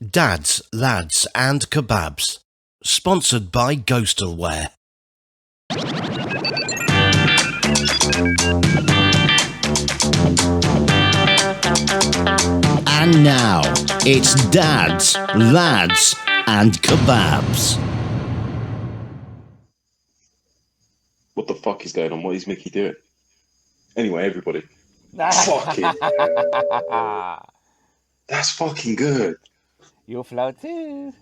Dads, Lads and Kebabs. Sponsored by Ghostalware. And now, it's Dads, Lads and Kebabs. What the fuck is going on? What is Mickey doing? Anyway, everybody. Fucking that's fucking good. You'll flow too.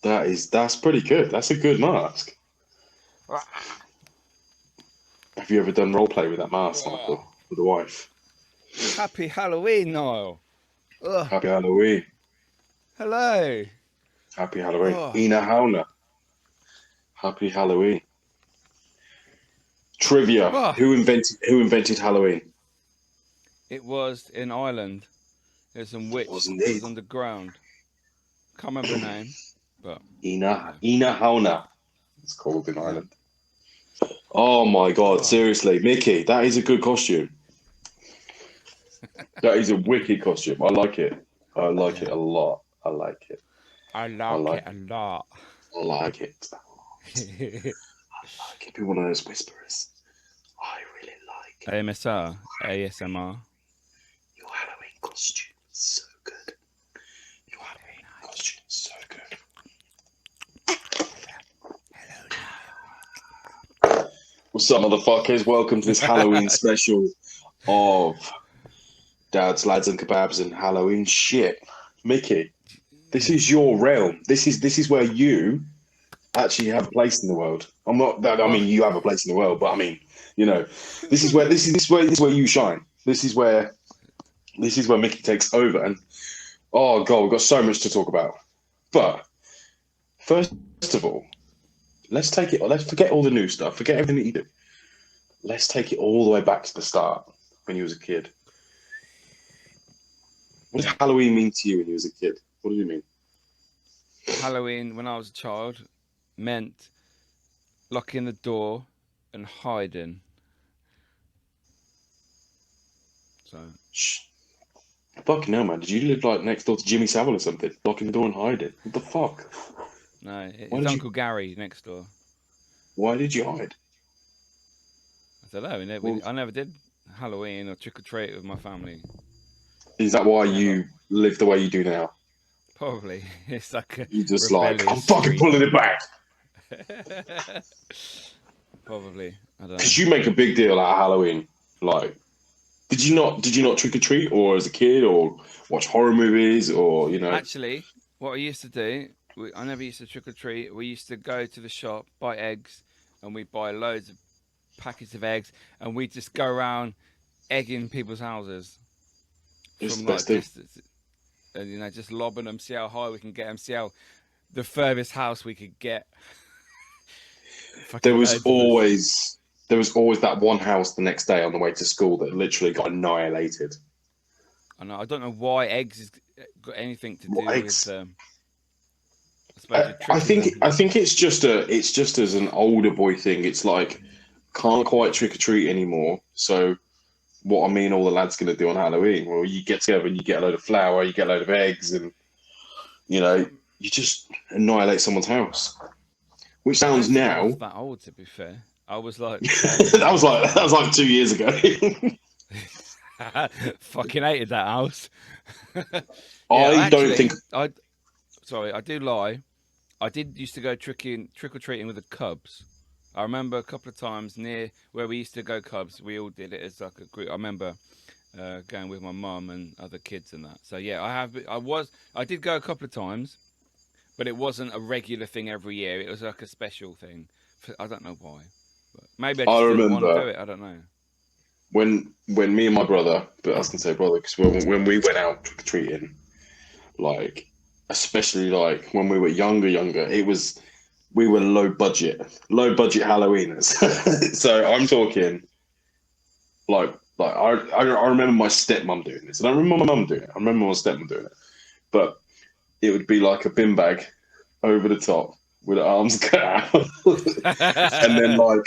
That's pretty good. That's a good mask. Have you ever done roleplay with that mask, Michael? With the wife? Happy Halloween, Niall. Ugh. Happy Halloween. Hello. Happy Halloween. Oh. Ina Hauna. Happy Halloween. Trivia. Oh. Who invented Halloween? It was in Ireland. There's some witch that was underground. Can't remember the name, but Ina Hauna. It's called in Ireland. Oh my god, seriously, Mickey, that is a good costume. That is a wicked costume. I like it. I like it a lot. I like it. I like it a lot. I like it. I like it. Be one of those whisperers. I really like it. ASMR. Your Halloween costume is so good. Your Halloween costume is so good. Hello. What's up, motherfuckers? Welcome to this Halloween special of Dads, Lads and Kebabs and Halloween shit. Mickey, this is your realm. This is where you actually have a place in the world. I'm not that. I mean, you have a place in the world, but I mean, you know, this is where you shine. This is where Mickey takes over. And oh god, we've got so much to talk about. But first of all, let's forget all the new stuff. Forget everything that you do. Let's take it all the way back to the start when you was a kid. What does Halloween mean to you when you was a kid? What do you mean? Halloween, when I was a child, meant locking the door and hiding. So. Fucking hell, man. Did you live like next door to Jimmy Savile or something? Locking the door and hiding? What the fuck? No, it's Uncle Gary next door. Why did you hide? I don't know. I never did Halloween or trick-or-treat with my family. Is that why you live the way you do now? Probably. It's like a you just like, I'm fucking pulling it back. Probably. I don't know. Because you make a big deal out of Halloween. Like, did you not trick or treat, or as a kid, or watch horror movies, or you know? Actually, what I used to do, I never used to trick or treat. We used to go to the shop, buy eggs, and we'd buy loads of packets of eggs, and we'd just go around egging people's houses. It's the best thing. And you know, just lobbing them, see how high we can get them, see how the furthest house we could get. There was always that one house the next day on the way to school that literally got annihilated. I know. I don't know why eggs has got anything to do eggs? with. I think it's just as an older boy thing. It's like can't quite trick or treat anymore. So what I mean, all the lads gonna do on Halloween? Well, you get together and you get a load of flour, you get a load of eggs, and you know you just annihilate someone's house. Which sounds now. I was that old, to be fair. I was like that was like 2 years ago. Fucking hated that house. I do lie. I did used to go trick or treating with the Cubs. I remember a couple of times near where we used to go Cubs. We all did it as like a group. I remember going with my mum and other kids and that. So yeah, I did go a couple of times. But it wasn't a regular thing every year. It was like a special thing. I don't know why. But maybe I just didn't want to do it. I don't know. When me and my brother, but I was going to say brother, because when we went out trick-or-treating, like, especially like when we were younger, we were low budget Halloweeners. So I'm talking like I remember my stepmom doing this. And I remember my mum doing it. I remember my stepmom doing it. But it would be like a bin bag over the top with the arms cut out. And then like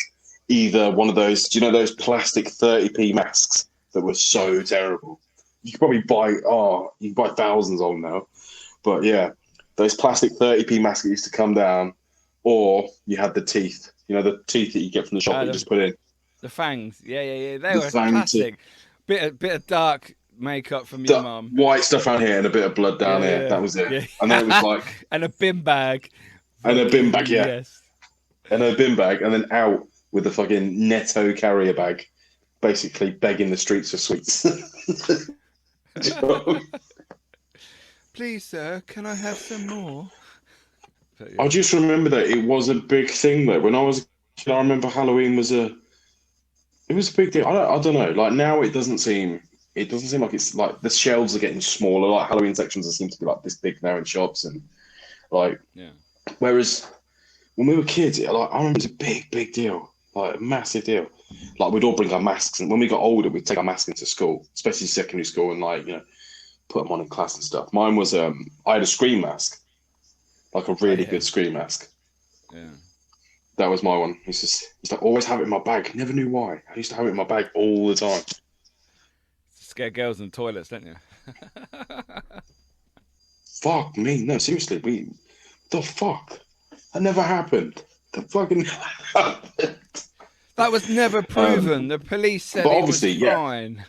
either one of those, do you know those plastic 30p masks that were so terrible? You could probably buy thousands of them now. But yeah, those plastic 30p masks that used to come down, or you had the teeth. You know, the teeth that you get from the shop that you just put in. The fangs. Yeah. They The were fang classic. Bit of dark makeup from your mum. White stuff around here and a bit of blood down here. Yeah. That was it. Yeah. And then it was like... and a bin bag. And a bin bag, yeah. Yes. And a bin bag, and then out with the fucking Netto carrier bag, basically begging the streets for sweets. Please, sir, can I have some more? But, yeah. I just remember that it was a big thing though. When I was a kid, I remember Halloween was a big deal. I don't know. Like now, it doesn't seem like it's like the shelves are getting smaller. Like Halloween sections seem to be like this big now in shops, and like whereas when we were kids, I remember it was a big deal, like a massive deal. Like we'd all bring our masks, and when we got older, we'd take our masks into school, especially secondary school, and like put them on in class and stuff. Mine was I had a screen mask, like a really good screen mask. Yeah, that was my one. Used to always have it in my bag. Never knew why. I used to have it in my bag all the time. Scare girls in the toilets, don't you? Fuck me, no, seriously, the fuck. That never happened. That fucking happened. That was never proven. The police said it was fine.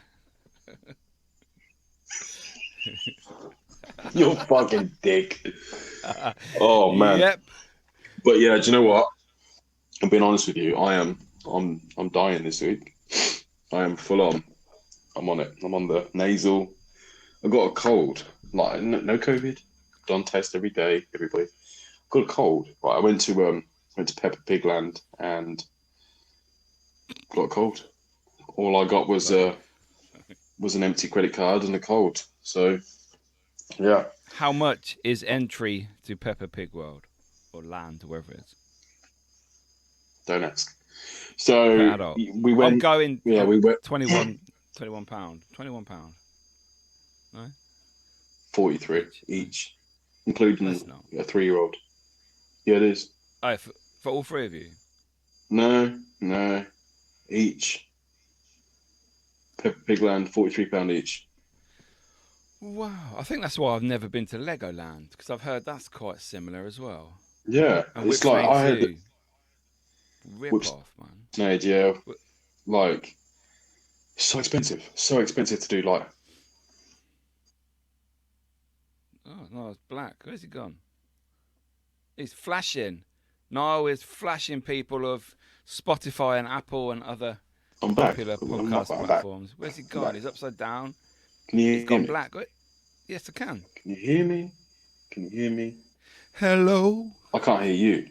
You're fucking dick. Oh man. Yep. But yeah, do you know what? I'm being honest with you. I'm dying this week. I am full on. I'm on it. I'm on the nasal. I got a cold. Like no COVID. Done test every day. Everybody. Got a cold. Right. I went to Peppa Pig Land and got a cold. All I got was an empty credit card and a cold. So yeah. How much is entry to Peppa Pig World or Land, wherever it is? Don't ask. So we went. I'm going. Yeah, we went. £21. £21. No. 43 each, including a 3-year-old. Yeah, it is. Oh, for all three of you? No, each. Peppa Pig Land, £43 each. Wow, I think that's why I've never been to Legoland, because I've heard that's quite similar as well. Yeah, and it's like I had rip off, man. Yeah, like it's so expensive to do like. Oh no, it's black. Where's he gone? He's flashing. Niall is flashing people of Spotify and Apple and other popular podcast platforms. Where's he gone? He's upside down. He's gone black. Yes, I can. Can you hear me? Can you hear me? Hello? I can't hear you.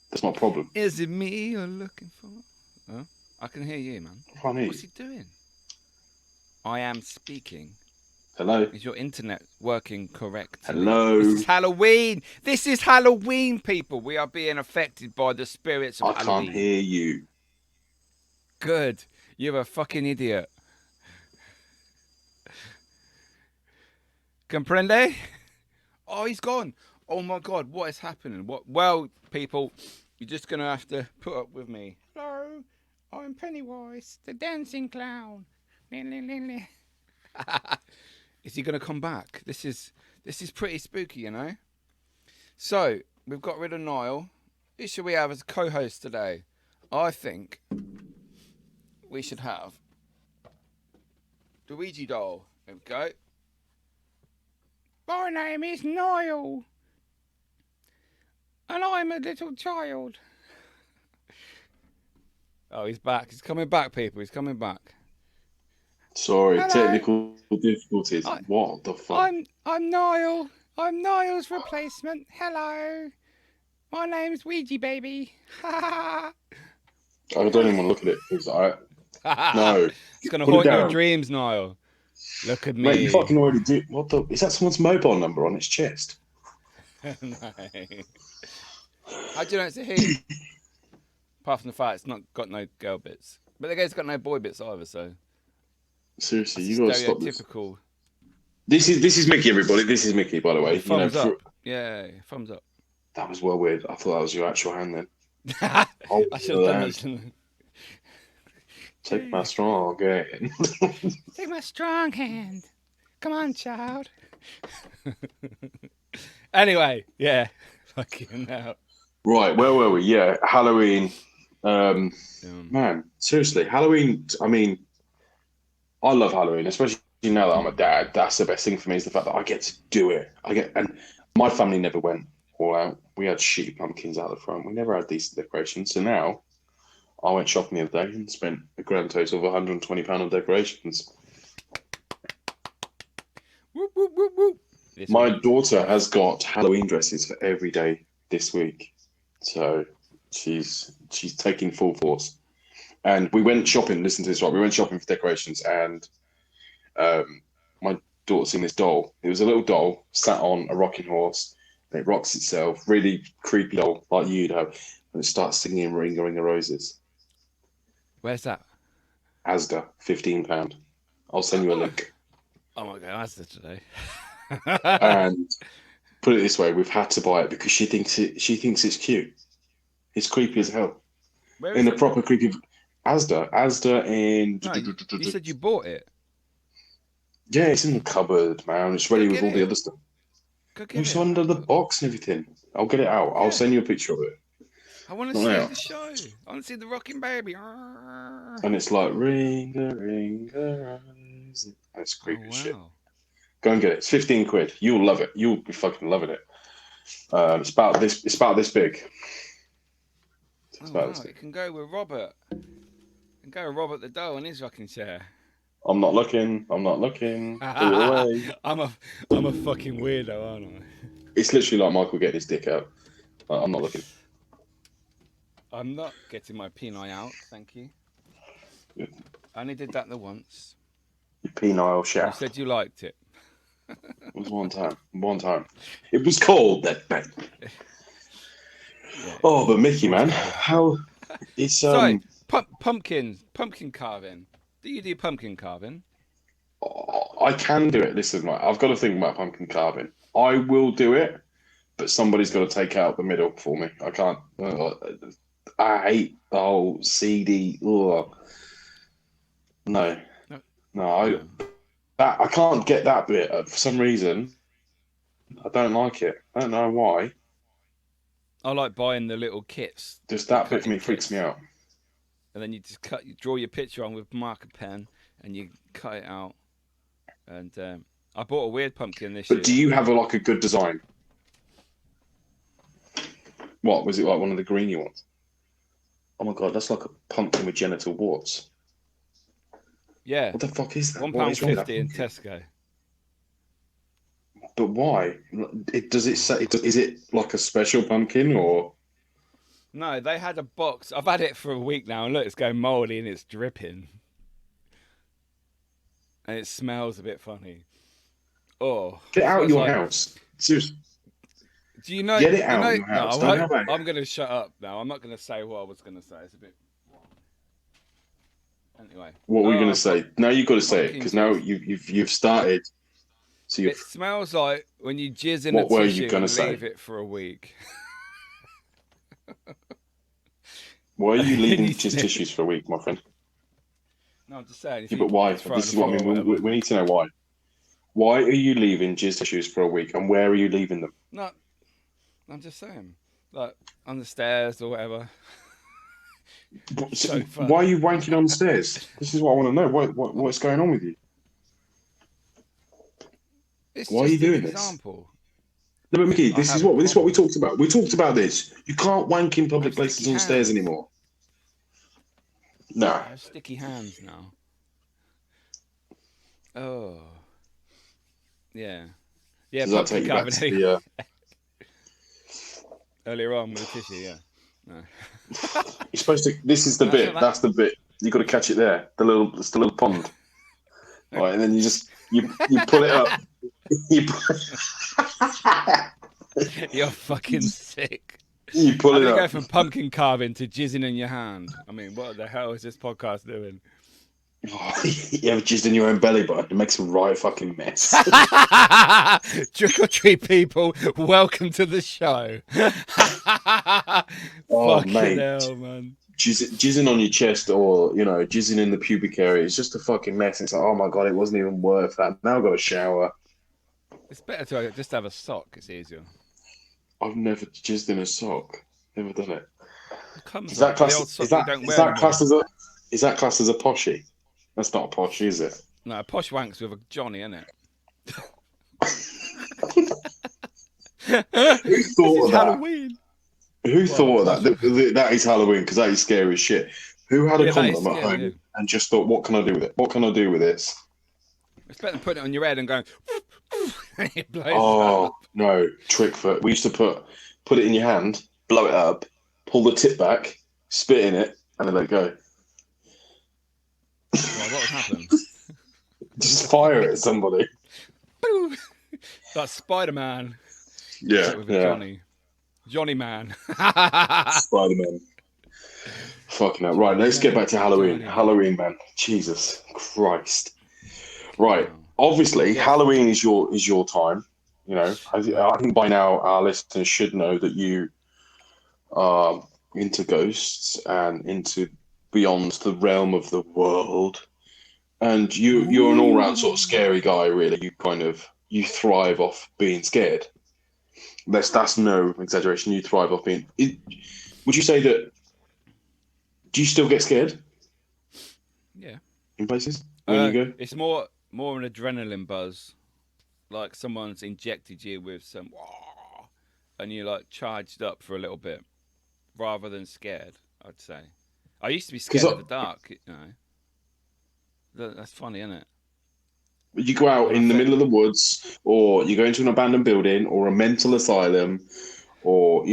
That's my problem. Is it me you're looking for? Oh, I can hear you, man. I can't hear What's he doing? I am speaking. Hello? Is your internet working correctly? Hello? This is Halloween. This is Halloween, people. We are being affected by the spirits of Halloween. I can't hear you. Good. You're a fucking idiot. Comprende? Oh, he's gone. Oh my God, what is happening? Well, people, you're just going to have to put up with me. Hello, I'm Pennywise, the dancing clown. Is he going to come back? This is pretty spooky, you know? So, we've got rid of Niall. Who should we have as co-host today? I think we should have the Ouija doll. There we go. My name is Niall. And I'm a little child. Oh, he's back. He's coming back, people. He's coming back. Sorry, hello. Technical difficulties. What the fuck? I'm Niall. I'm Niall's replacement. Hello. My name's Ouija Baby. I don't even want to look at it. It's no. It's going to haunt your dreams, Niall. Look at me. Mate, you fucking already do. What the? Is that someone's mobile number on its chest? No. How do you know it's a he? Apart from the fact it's not got no girl bits. But the guy's got no boy bits either, so. Seriously, you gotta stop this. Stereotypical. This is Mickey, everybody. This is Mickey, by the way. Thumbs up. Yeah, thumbs up. That was well weird. I thought that was your actual hand then. I should have done it. Take my strong hand. Take my strong hand. Come on, child. Anyway, yeah. Fucking hell. Right, where were we? Yeah, Halloween. Yeah. Man, seriously, Halloween. I mean, I love Halloween, especially now that I'm a dad. That's the best thing for me is the fact that I get to do it. And my family never went all out. We had shitty pumpkins out the front. We never had decent decorations. So now I went shopping the other day and spent a grand total of £120 on decorations. Whoop, whoop, whoop, whoop. My daughter has got Halloween dresses for every day this week, so she's taking full force. And we went shopping. Listen to this, right? We went shopping for decorations, and my daughter's seen this doll. It was a little doll sat on a rocking horse, and it rocks itself. Really creepy doll, like you'd have, and it starts singing "Ring a Ring of Roses." Where's that? Asda, £15. I'll send you a link. Oh my god, Asda today. And put it this way, we've had to buy it because she thinks it's cute. It's creepy as hell. Where In is a it? proper creepy Asda in. No, you said you bought it. Yeah, it's in the cupboard, man. It's ready with all the other stuff. Go get It's it. under the box and everything. I'll get it out. I'll send you a picture of it. I want to see the show. I want to see the rocking baby. And it's like ring a rose. That's creepy as shit. Go and get it. It's 15 quid. You'll love it. You'll be fucking loving it. It's about this. It's about this big. It can go with Robert. It can go with Robert the doll in his rocking chair. I'm not looking. Put it away. I'm a fucking weirdo, aren't I? It's literally like Michael getting his dick out. I'm not looking. I'm not getting my penile out, thank you. Good. I only did that the once. Your penile shaft. You said you liked it. It was one time. One time. It was cold that night. Yeah. Oh, but Mickey, man, how it's Sorry, pumpkin carving. Do you do pumpkin carving? I can do it. Listen, mate, I've got to think about pumpkin carving. I will do it, but somebody's got to take out the middle for me. I can't. I hate the whole CD. Ugh. No. I can't get that bit for some reason. I don't like it. I don't know why. I like buying the little kits. Just that bit for me freaks me out. And then you just draw your picture on with marker pen, and you cut it out. And I bought a weird pumpkin this year. But do you have a good design? What was it like? One of the greeny ones? Oh my god, that's like a pumpkin with genital warts. Yeah. What the fuck is that? £1.50 in Tesco. But why? Does it say? Is it like a special pumpkin or? No, they had a box. I've had it for a week now, and look, it's going mouldy and it's dripping, and it smells a bit funny. Oh, get out of your house! Seriously. Do you know? Get it out of your house. No, I'm going to shut up now. I'm not going to say what I was going to say. It's a bit. Anyway. What were you going to say? Now you've got to say it because now you've started. So it smells like when you jizz in a tissue and leave it for a week. Why are you leaving jizz tissues for a week, my friend? No, I'm just saying. Yeah, but why? This is what I mean. We need to know why. Why are you leaving jizz tissues for a week, and where are you leaving them? No, I'm just saying, like on the stairs or whatever. Why are you wanking on the stairs? This is what I want to know. What's going on with you? Why are you doing this? No, but Mickey, this is what we talked about. We talked about this. You can't wank in public places on stairs anymore. No. I have sticky hands now. Oh. Yeah. Yeah, does that take you back to the, earlier on with the tissue, yeah. No. You're supposed to. This is the bit. That's the bit. You got to catch it there. It's the little pond. Right, and then you pull it up. You're fucking sick. You pull it up. Go from pumpkin carving to jizzing in your hand. I mean, what the hell is this podcast doing? Oh, you ever jizzed in your own belly button? It makes a right fucking mess. Trick or treat people, welcome to the show. Oh, fucking mate. hell, man. Jizzing on your chest or, jizzing in the pubic area, it's just a fucking mess. It's like, oh my God, it wasn't even worth that. Now I've got a shower. It's better to just have a sock. It's easier. I've never jizzed in a sock. Never done it. It comes Is that off. The class? old sock Is that you that don't is wear that anymore. classed as a is that classed as a poshy? That's not a posh, is it? No, a posh wank's with a Johnny, isn't it? Who thought of that? Halloween. Who thought of posh- that? That is Halloween because that is scary as shit. Who had a Yeah, that is condom at scary, home yeah. and just thought, what can I do with it? What can I do with this? It's better than putting it on your head and going. It blows Oh up. no, trick foot. We used to put it in your hand, blow it up, pull the tip back, spit in it, and then let it go. Well, what would happen? Just fire it at somebody. Boom! That's Spider-Man. Yeah, With a yeah. Johnny Man. Spider-Man. Fucking hell. Right, let's get back to Halloween. Johnny Man. Halloween, man. Jesus Christ. Right. Wow. Obviously, Yes. Halloween is your time. You know, I think by now our listeners should know that you are into ghosts and into beyond the realm of the world. And you're an all-round sort of scary guy, really. You thrive off being scared. That's no exaggeration. You thrive off being. Would you say that? Do you still get scared Yeah. in places when you go? It's more an adrenaline buzz, like someone's injected you with some, and you're like charged up for a little bit, rather than scared. I'd say. I used to be scared of the dark. You know. That's funny, isn't it? You go out in the middle of the woods, or you go into an abandoned building, or a mental asylum, or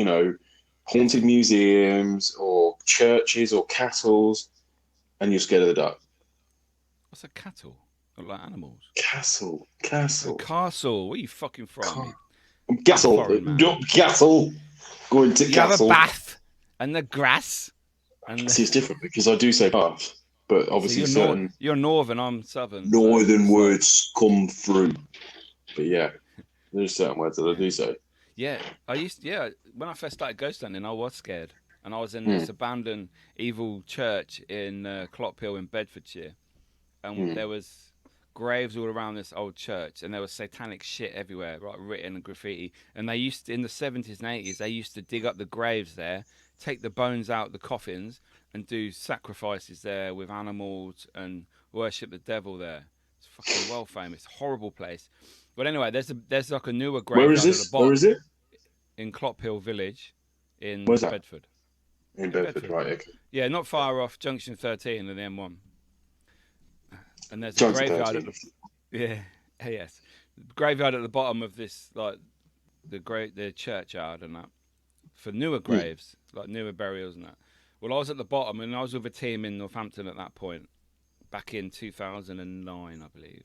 haunted museums, or churches, or castles, and you're scared of the dark. What's a cattle? Like animals. Castle. A castle. Where are you fucking from? Castle. Foreign man. Castle. Going to You castle. have a bath and the grass. And See, it's different because I do say bath, but obviously you're northern, I'm southern. northern so words come through. But yeah, there's certain words that I do say. Yeah, when I first started ghost hunting, I was scared. And I was in this abandoned evil church in Clophill in Bedfordshire. And there was graves all around this old church, and there was satanic shit everywhere, right, written and graffiti. And they used to, in the 70s and 80s, they used to dig up the graves there, take the bones out the coffins, and do sacrifices there with animals and worship the devil there. It's fucking well famous, horrible place. But anyway, there's like a newer graveyard. Where is this? At the bottom, Where is it? in Clophill Village, in Where's that? Bedford. In Bedford, right? Okay. Yeah, not far off Junction 13 and the M1. And there's a Junction graveyard 13. yes, graveyard at the bottom of this, like the churchyard and that, for newer graves, like newer burials and that. Well, I was at the bottom, and I was with a team in Northampton at that point, back in 2009, I believe.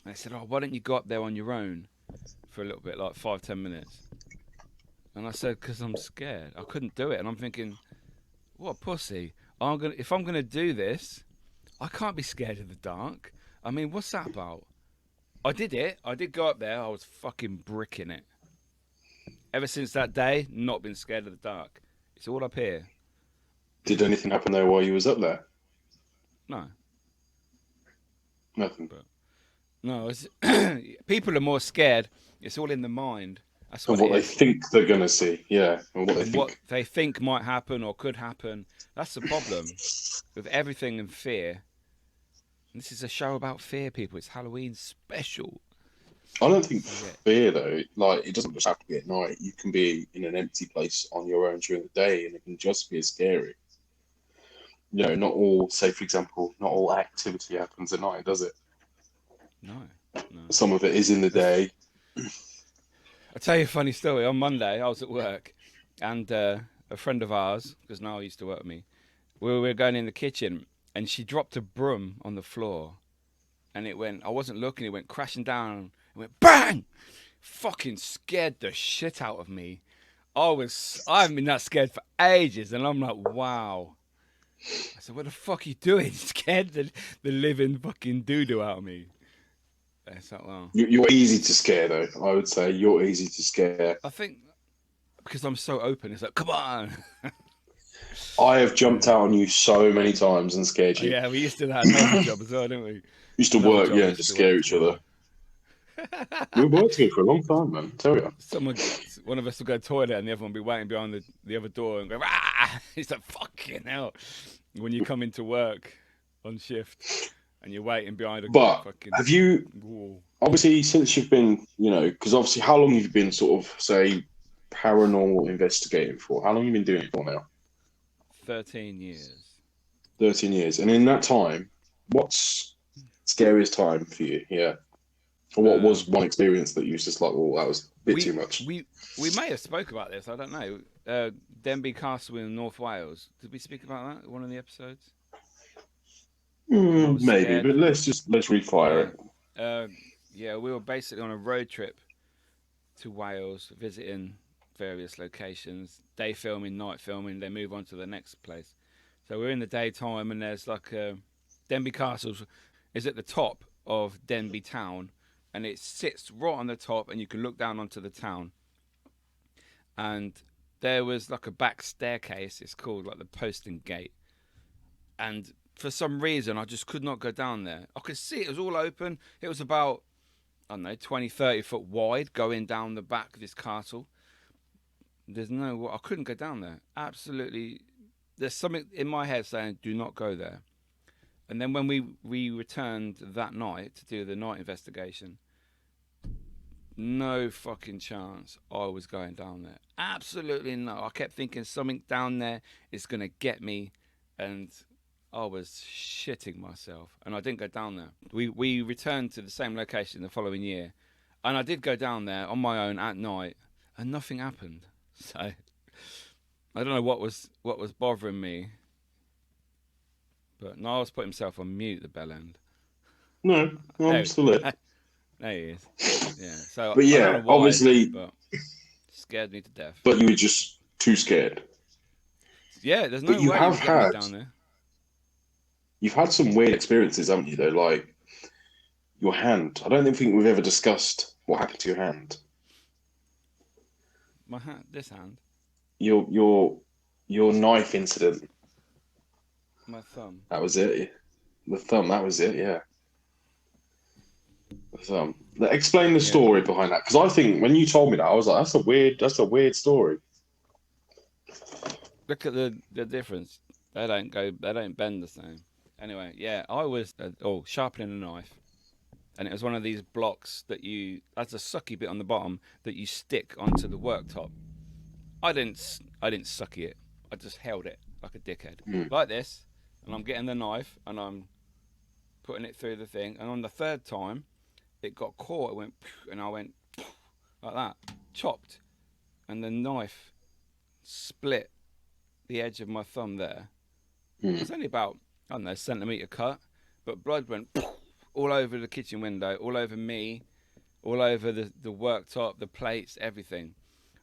And they said, "Oh, why don't you go up there on your own for a little bit, like 5-10 minutes?" And I said, "Because I'm scared. I couldn't do it." And I'm thinking, what a pussy! If I'm gonna do this, I can't be scared of the dark. I mean, what's that about? I did it. I did go up there. I was fucking bricking it. Ever since that day, not been scared of the dark. It's all up here. Did anything happen there while you was up there? No. Nothing. No, people are more scared. It's all in the mind. That's Of what what it they is. think they're gonna see, yeah, and what they And think. what they think might happen or could happen. That's the problem with everything and fear. And this is a show about fear, people. It's Halloween special. I don't think fear though. Like, it doesn't just have to be at night. You can be in an empty place on your own during the day, and it can just be as scary. Not all. Say, for example, not all activity happens at night, does it? No. Some of it is in the day. I'll tell you a funny story. On Monday, I was at work, and a friend of ours, because Niall used to work with me, we were going in the kitchen, and she dropped a broom on the floor, and I wasn't looking, it went crashing down, it went bang! Fucking scared the shit out of me. I haven't been that scared for ages, and I'm like, wow. I said, what the fuck are you doing? Scared the living fucking doo-doo out of me. It's like, wow. You're easy to scare, though. I would say you're easy to scare. I think because I'm so open, it's like, come on. I have jumped out on you so many times and scared you. Yeah, we used to do that another job as well, didn't we? Used to Another work, job yeah, we to used to scare work each other. We were together for a long time, man. I tell you. One of us will go to the toilet and the other one will be waiting behind the other door and go, ah! It's like, fucking hell. When you come into work on shift and you're waiting behind a But fucking have you, wall. obviously, since you've been, because obviously, how long have you been sort of, say, paranormal investigating for? How long have you been doing it for now? 13 years. 13 years. And in that time, what's scariest time for you? Yeah. Or what was one experience that you was just like, oh, that was a bit too much? We may have spoke about this. I don't know. Denbigh Castle in North Wales. Did we speak about that in one of the episodes? I was Maybe, scared. but let's refire it. Yeah, we were basically on a road trip to Wales, visiting various locations. Day filming, night filming. They move on to the next place. So we're in the daytime, and there's like Denbigh Castle is at the top of Denbigh town, and it sits right on the top, and you can look down onto the town. And there was like a back staircase. It's called like the Posting Gate, and for some reason I just could not go down there. I could see it was all open. It was about, I don't know, 20, 30 foot wide going down the back of this castle. I couldn't go down there. Absolutely. There's something in my head saying, do not go there. And then when we returned that night to do the night investigation, no fucking chance I was going down there. Absolutely no. I kept thinking something down there is going to get me, and I was shitting myself, and I didn't go down there. We returned to the same location the following year, and I did go down there on my own at night, and nothing happened. So I don't know what was bothering me, but Niall's put himself on mute. The bell end. No, I'm still there. There he is. Yeah. So But I yeah, don't know why, obviously, but scared me to death. but you were just too scared. Yeah, there's no But you way have you'd get me had, down there. you've had some weird experiences, haven't you? Though, like your hand. I don't think we've ever discussed what happened to your hand. My hand, this hand, Your knife incident. my thumb. That was it. The thumb. That was it. Yeah. The thumb. Explain the story behind that, because I think when you told me that, I was like, that's a weird story. Look at the difference. They don't bend the same. Anyway, yeah, I was sharpening a knife, and it was one of these blocks that that's a sucky bit on the bottom that you stick onto the worktop. I didn't sucky it. I just held it like a dickhead, like this, and I'm getting the knife and I'm putting it through the thing, and on the third time, it got caught. It went, and I went like that, chopped, and the knife split the edge of my thumb there. It's only about, I don't know, centimetre cut, but blood went all over the kitchen window, all over me, all over the worktop, the plates, everything.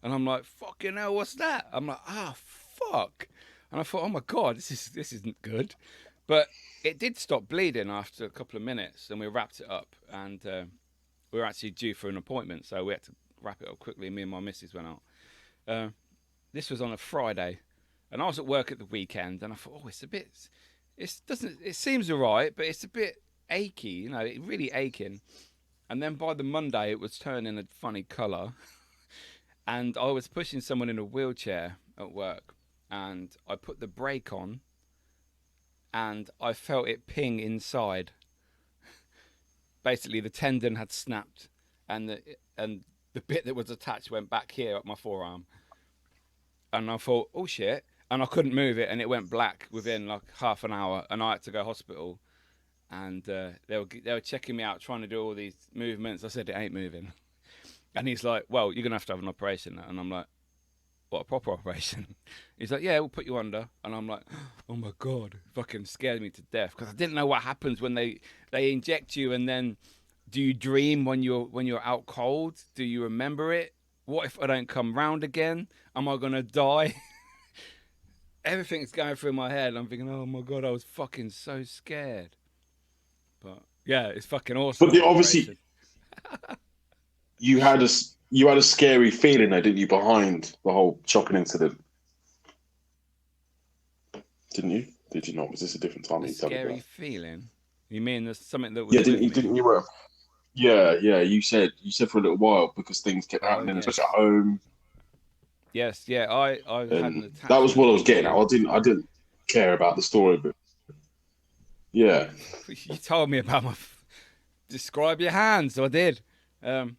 And I'm like, fucking hell, what's that? I'm like, fuck. And I thought, oh my God, this isn't good. But it did stop bleeding after a couple of minutes, and we wrapped it up, and we were actually due for an appointment, so we had to wrap it up quickly. Me and my missus went out. This was on a Friday, and I was at work at the weekend, and I thought, it seems all right, but it's a bit achy, really aching. And then by the Monday, it was turning a funny colour, and I was pushing someone in a wheelchair at work, and I put the brake on, and I felt it ping inside. Basically, the tendon had snapped, and the bit that was attached went back here at my forearm. And I thought, oh shit, and I couldn't move it, and it went black within like half an hour, and I had to go to hospital. And they were checking me out, trying to do all these movements. I said, it ain't moving. And he's like, well, you're gonna have to have an operation now. And I'm like, what, a proper operation? He's like, yeah, we'll put you under. And I'm like, oh my God, fucking scared me to death, because I didn't know what happens when they inject you, and then do you dream when you're out cold? Do you remember it? What if I don't come round again? Am I gonna die? Everything's going through my head. I'm thinking, oh my God, I was fucking so scared. But yeah, it's fucking awesome. But obviously, you had a scary feeling, though, didn't you, behind the whole chopping incident? Didn't you? Did you not? Was this a different time? A scary feeling? You mean there's something that was? Yeah, didn't you? Yeah, yeah. You said for a little while because things kept Oh happening, especially at yes, home, yes, yeah. I had an and that was what attachment I was getting at. into. I didn't care about the story, but yeah. You told me about my. Describe your hands. So I did. Um,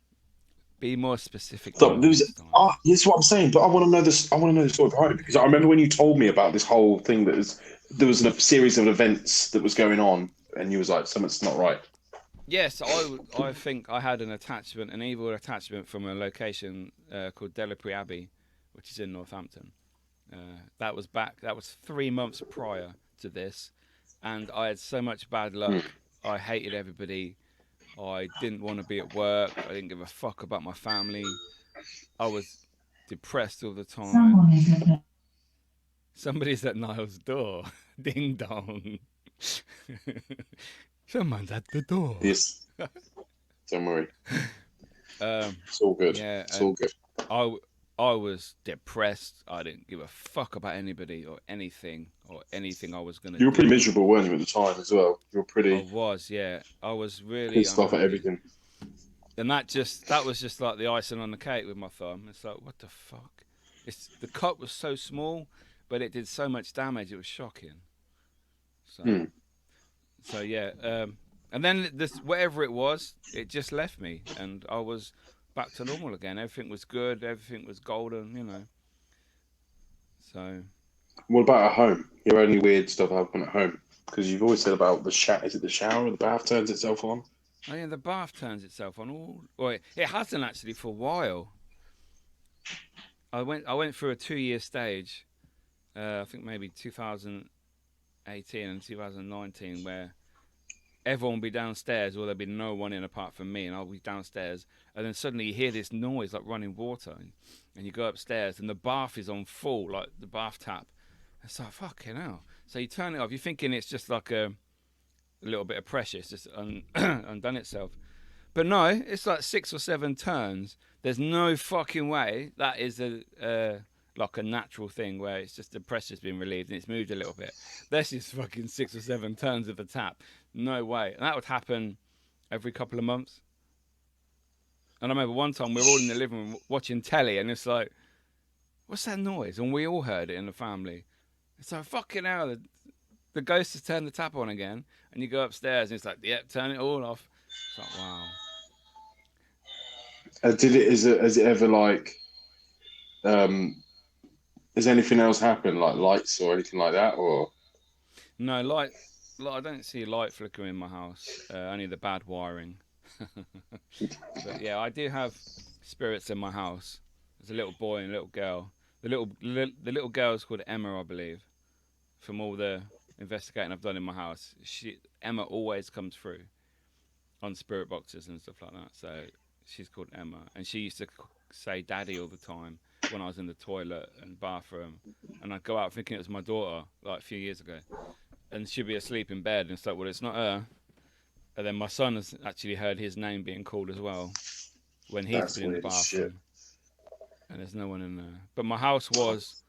be more specific, So Niall, there was, next time. this is what I'm saying. But I want to know this. I want to know the story behind it because I remember when you told me about this whole thing there was a series of events that was going on, and you was like, something's not right. Yes, I think I had an evil attachment from a location called Delapre Abbey, which is in Northampton. That was 3 months prior to this, and I had so much bad Hmm. luck. I hated everybody. I didn't want to be at work. I didn't give a fuck about my family. I was depressed all the time. Somebody's at Niall's door. Ding dong. Someone's at the door. Yes, don't worry. Um, It's all good. yeah, It's all and good. I I was depressed. I didn't give a fuck about anybody or anything I was gonna You were pretty do. miserable, weren't you, at the time as well? You were I pretty was, yeah. I was really pissed off at unhappy. everything. And that was just like the icing on the cake with my thumb. It's like, what the fuck? It's the cut was so small, but it did so much damage. It was shocking. So Hmm. yeah. And then this whatever it was, it just left me, and I was back to normal again. Everything was good. Everything was golden. So What about at home? Your only weird stuff happen at home? Because you've always said about the shower. Is it the shower or the bath turns itself on? oh yeah, the bath turns itself on all. Well, it hasn't actually for a while. I went through a 2 year stage. I think maybe 2018 and 2019, where everyone will be downstairs, or there'll be no one in apart from me, and I'll be downstairs, and then suddenly you hear this noise like running water, and you go upstairs, and the bath is on full, like the bath tap. It's like fucking hell. So you turn it off. You're thinking it's just like a little bit of pressure. It's just undone itself. But no, it's like 6 or 7 turns. There's no fucking way that is a like a natural thing where it's just the pressure's been relieved and it's moved a little bit. This is fucking 6 or 7 turns of the tap. No way. And that would happen every couple of months. And I remember one time we were all in the living room watching telly, and it's like, what's that noise? And we all heard it in the family. It's like, fucking hell, the ghost has turned the tap on again. And you go upstairs and it's like, yep, turn it all off. It's like, wow. Has it ever like, um, has anything else happened, like lights or anything like that? Or, No, I don't see light flickering in my house. Only the bad wiring. But yeah, I do have spirits in my house. There's a little boy and a little girl. The little girl is called Emma, I believe. From all the investigating I've done in my house, Emma always comes through on spirit boxes and stuff like that. So she's called Emma, and she used to say "Daddy" all the time when I was in the toilet and bathroom, and I'd go out thinking it was my daughter, like a few years ago, and she'd be asleep in bed, and it's like, well, it's not her. And then my son has actually heard his name being called as well when he's that's been in the weird as shit. bathroom, and there's no one in there. But my house was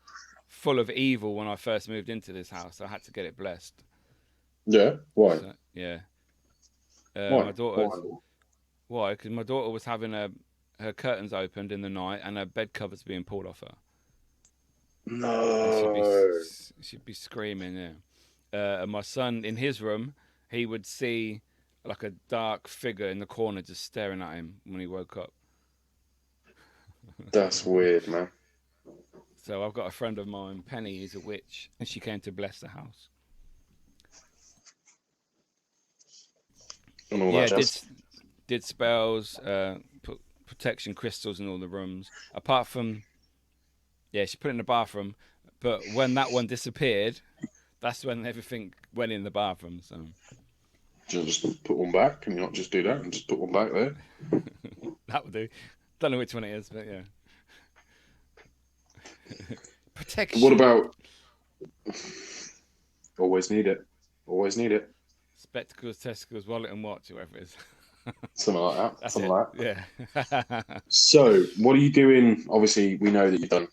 full of evil when I first moved into this house. So I had to get it blessed. Yeah. Why? So yeah, Why? my daughter's Why? why? Because my daughter was having her curtains opened in the night and her bed covers being pulled off her, and No. she'd be screaming. Yeah, and my son in his room, he would see like a dark figure in the corner just staring at him when he woke up. That's weird, man. So I've got a friend of mine, Penny, is a witch, and she came to bless the house. And all that Yeah, jazz. did spells, put protection crystals in all the rooms. Apart from, yeah, she put it in the bathroom, but when that one disappeared, that's when everything went in the bathroom. So Just put one back. Can you not just do that and just put one back there? that would do. Don't know which one it is, but yeah. What Protection. about always need it? Always need it. Spectacles, testicles, wallet, and watch, whatever it is. Something like that. That's Something it. like that. Yeah. So, what are you doing? Obviously, we know that you've done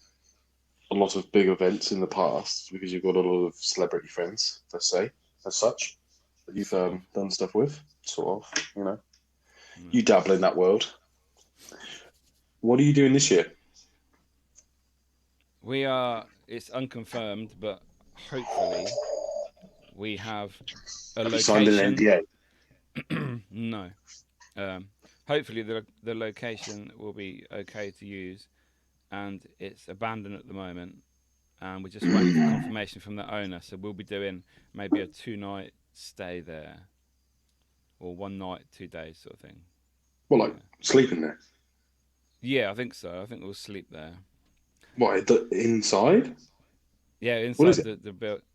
a lot of big events in the past because you've got a lot of celebrity friends, let's say, as such, that you've Sort of. done stuff with, sort of, you know. You dabble in that world. What are you doing this year? We are. It's unconfirmed, but hopefully we have a Have you signed an location. NDA? No. Hopefully the location will be okay to use, and it's abandoned at the moment, and we're just waiting for confirmation from the owner. So we'll be doing maybe a 2-night stay there, or 1 night, 2 days sort of thing. Well, like sleeping there. Yeah, I think so. I think we'll sleep there. What, inside? Yeah, What is inside it?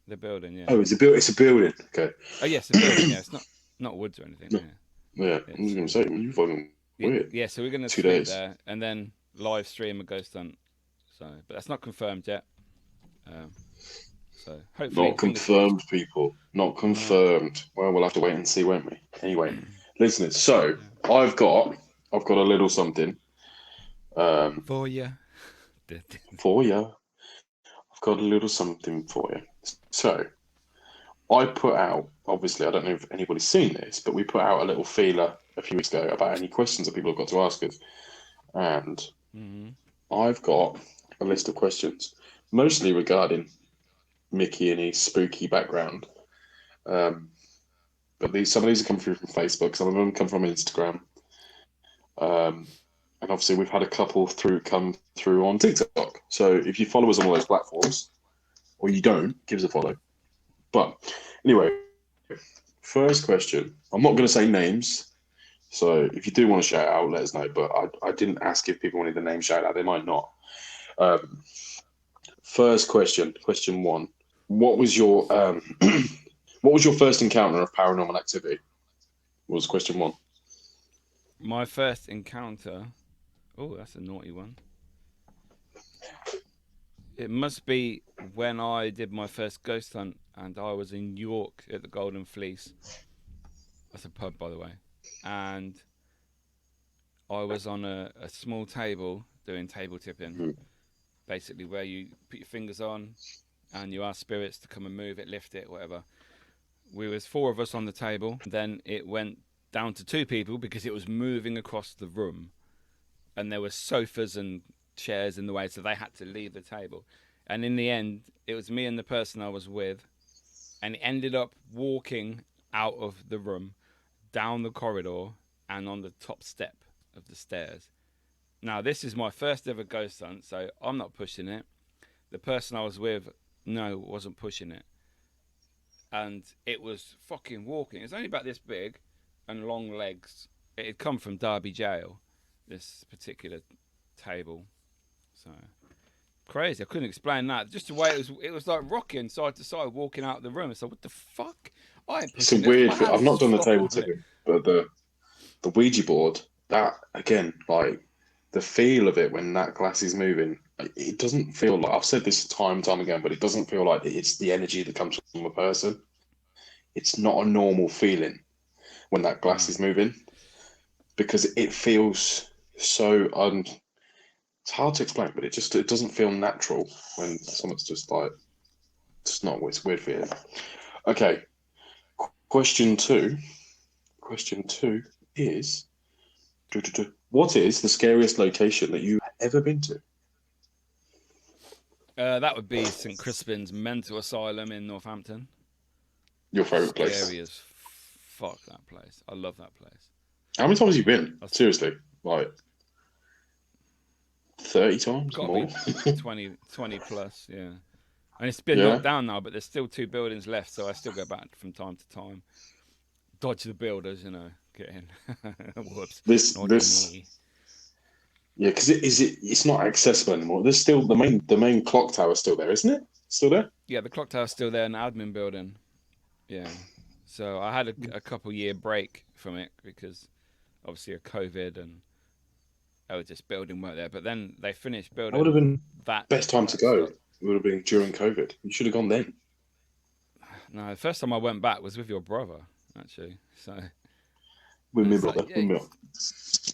the building. Yeah. Oh, it's a building. Okay. Oh yes, a building. Yeah, it's not woods or anything. No. Yeah. Yeah, I was going to say, you fucking weird. Yeah. So we're gonna 2 sleep days. there and then live stream a ghost hunt. So, but that's not confirmed yet. So hopefully, Not confirmed, people. Not confirmed. Well, we'll have to wait and see, won't we? Anyway, listeners. So I've got a little something. For you. For you. I've got a little something for you. So I put out. Obviously, I don't know if anybody's seen this, but we put out a little feeler a few weeks ago about any questions that people have got to ask us, and I've got a list of questions, mostly regarding Mickey and his spooky background. But some of these have come through from Facebook, some of them come from Instagram. And obviously we've had a couple come through on TikTok. So if you follow us on all those platforms, or you don't, give us a follow. But anyway, first question. I'm not going to say names. So if you do want to shout out, let us know. But I didn't ask if people wanted the name shout out. They might not. First question 1. What was your first encounter of paranormal activity? Was question 1. My first encounter. Oh, that's a naughty one. It must be when I did my first ghost hunt, and I was in York at the Golden Fleece. That's a pub, by the way. And I was on a small table doing table tipping, basically where you put your fingers on and you ask spirits to come and move it, lift it, whatever. We was 4 of us on the table. Then it went down to 2 people because it was moving across the room, and there were sofas and chairs in the way, so they had to leave the table. And in the end, it was me and the person I was with, and it ended up walking out of the room, down the corridor, and on the top step of the stairs. Now, this is my first ever ghost hunt, so I'm not pushing it. The person I was with, wasn't pushing it. And it was fucking walking. It was only about this big and long legs. It had come from Derby Jail, this particular table. So crazy. I couldn't explain that. Just the way it was like rocking side to side, walking out of the room. So what the fuck? I ain't It's a pushing weird this. thing. I've not done the table tipping, but the Ouija board, that again, like the feel of it when that glass is moving, it doesn't feel like, I've said this time and time again, but it doesn't feel like it's the energy that comes from a person. It's not a normal feeling when that glass is moving, because it feels so it's hard to explain, but it doesn't feel natural when someone's just like, it's not, it's a weird feeling. Okay. Question two is, what is the scariest location that you've ever been to? That would be St. Crispin's Mental Asylum in Northampton. Your favourite place? Scary as fuck, that place. I love that place. How many times have you been? Seriously, like 30 times? Got More? 20 plus, yeah. And it's been knocked down now, but there's still 2 buildings left, so I still go back from time to time. Dodge the builders, get in. Whoops. This. Yeah, because it's not accessible anymore. There's still the main clock tower still there, isn't it? Still there? Yeah, the clock tower's still there in the admin building. Yeah. So I had a couple year break from it because obviously of COVID, and I was just building work there. But then they finished building. That would have been that best time to go. Stuff. It would have been during COVID. You should have gone then. No, the first time I went back was with your brother, actually. So with my brother.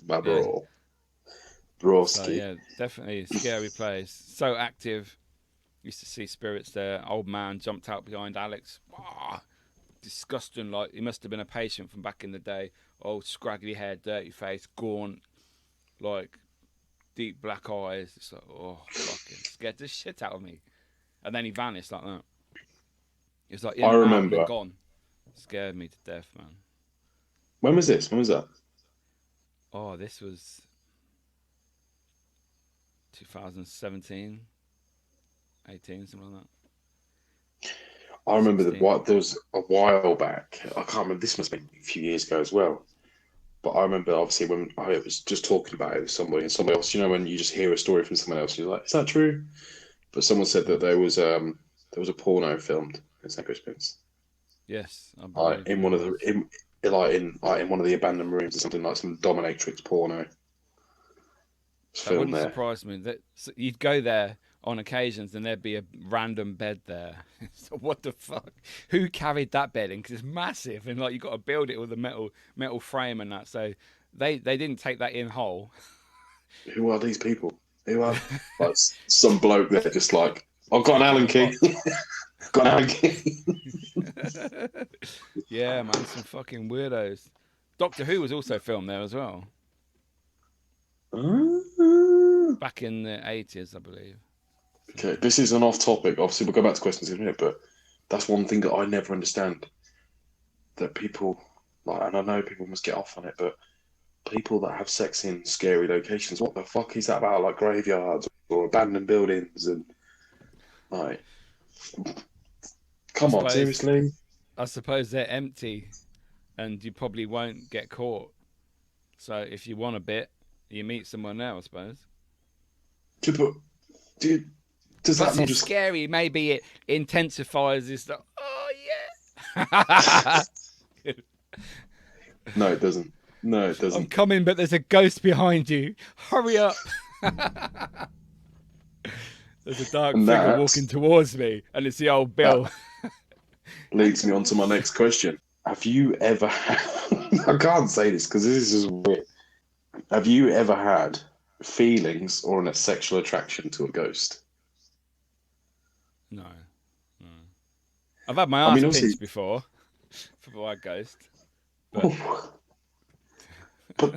My bro. Broski. So, yeah, definitely a scary place. So active. Used to see spirits there. Old man jumped out behind Alex. disgusting. Like he must have been a patient from back in the day. Old scraggly hair, dirty face, gaunt, like deep black eyes. It's like, oh, fucking scared the shit out of me. And then he vanished like that. It was like in I and out and remember. then gone. Scared me to death, man. When was this? When was that? Oh, this was 2017, 18, something like that. I remember 16. there was a while back. I can't remember. This must have been a few years ago as well. But I remember obviously when I was just talking about it with somebody and somebody else. You know, when you just hear a story from someone else, you're like, "Is that true?" But someone said that there was a porno filmed in St. Crispin's. Yes, I believe In one of the in one of the abandoned rooms or something, like some dominatrix porno. It's that filmed wouldn't there. surprise me. That you'd go there on occasions and there'd be a random bed there. So what the fuck? Who carried that bed in? Because it's massive and like you got to build it with a metal frame and that. So they didn't take that in whole. Who are these people? Who are like some bloke there just like, I've got an Allen key. Got an Allen key. Yeah, man, some fucking weirdos. Doctor Who was also filmed there as well. Back in the 80s, I believe. Okay, this is an off topic. Obviously, we'll go back to questions in a minute, but that's one thing that I never understand. That people, like, and I know people must get off on it, but people that have sex in scary locations, what the fuck is that about? Like graveyards or abandoned buildings and like, come on, seriously? I suppose they're empty, and you probably won't get caught. So if you want a bit, you meet someone there, I suppose. Does that not just scary? Maybe it intensifies this. Oh yeah. No, it doesn't. No, it doesn't. I'm coming, but there's a ghost behind you. Hurry up. There's a dark figure walking towards me, and it's the old Bill. Leads me on to my next question. Have you ever I can't say this because this is weird. Have you ever had feelings or a sexual attraction to a ghost? No. I've had my ass pinched before by a ghost. But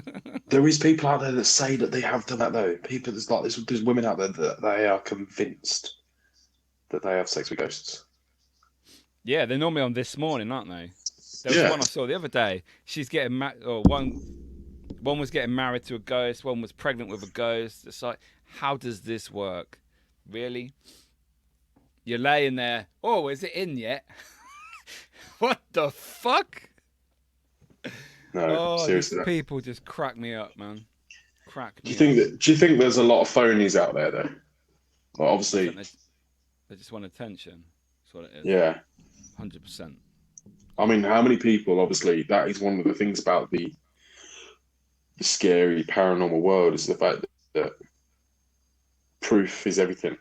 there is people out there that say that they have done that though. People, there's women out there that they are convinced that they have sex with ghosts. Yeah, they're normally on This Morning, aren't they? There was one I saw the other day. She's getting one was getting married to a ghost. One was pregnant with a ghost. It's like, how does this work? Really? You're laying there. Oh, is it in yet? What the fuck? No, seriously. These people just crack me up, man. Do you think there's a lot of phonies out there though? Well, obviously, they just want attention. That's what it is. Yeah. 100%. I mean, how many people? Obviously, that is one of the things about the scary paranormal world is the fact that proof is everything.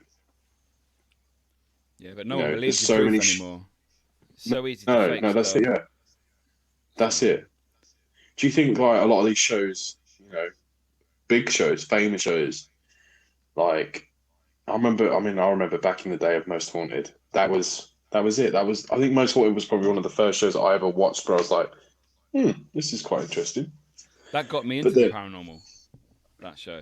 Yeah, but no one believes in proof anymore. It's so easy to fake stuff. That's it. Yeah, that's it. Do you think like a lot of these shows, big shows, famous shows, like I remember back in the day of Most Haunted. That was it. I think Most Haunted was probably one of the first shows I ever watched where I was like, this is quite interesting. That got me into the paranormal, that show.